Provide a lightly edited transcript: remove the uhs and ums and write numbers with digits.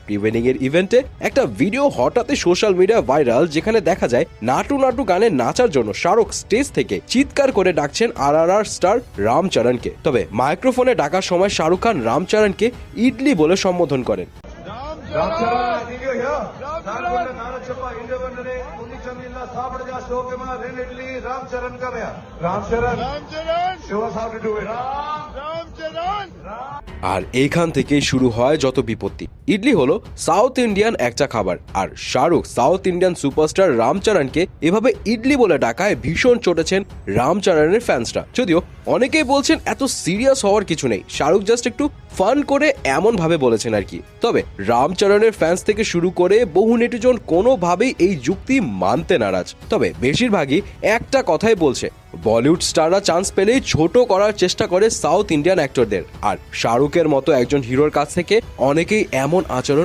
Pre-wedding এর ইভেন্টে একটা ভিডিও হঠাৎই সোশ্যাল মিডিয়া ভাইরাল, যেখানে দেখা যায় নাটু নাটু গানে নাচার জন্য শাহরুখ স্টেজ থেকে চিৎকার করে ডাকছেন RRR স্টার রামচরণকে। তবে মাইক্রোফোনে ডাকার সময় শাহরুখ খান রামচরণকে ইডলি বলে সম্বোধন করেন। আর এইখান থেকেই শুরু হয় যত বিপত্তি। ইডলি হলো সাউথ ইন্ডিয়ান একটা খাবার, আর শাহরুখ সাউথ ইন্ডিয়ান সুপারস্টার রামচরণকে এভাবে ইডলি বলে ডাকায় ভীষণ চটেছেন রামচরণের ফ্যান্সরা। যদিও অনেকেই বলছেন এত সিরিয়াস হওয়ার কিছু নেই, শাহরুখ জাস্ট একটু ফান করে এমন ভাবে বলেছেন আর কি। তবে রামচরণের ফ্যান্স থেকে শুরু করে বহু নেটিজন কোনোভাবেই এই যুক্তি মানতে নারাজ। তবে বেশিরভাগই একটা কথাই বলছে, বলিউড স্টাররা চান্স পেলেই ছোট করার চেষ্টা করে সাউথ ইন্ডিয়ান অ্যাক্টরদের, আর শাহরুখের মতো একজন হিরোর কাছ থেকে অনেকেই এমন আচরণ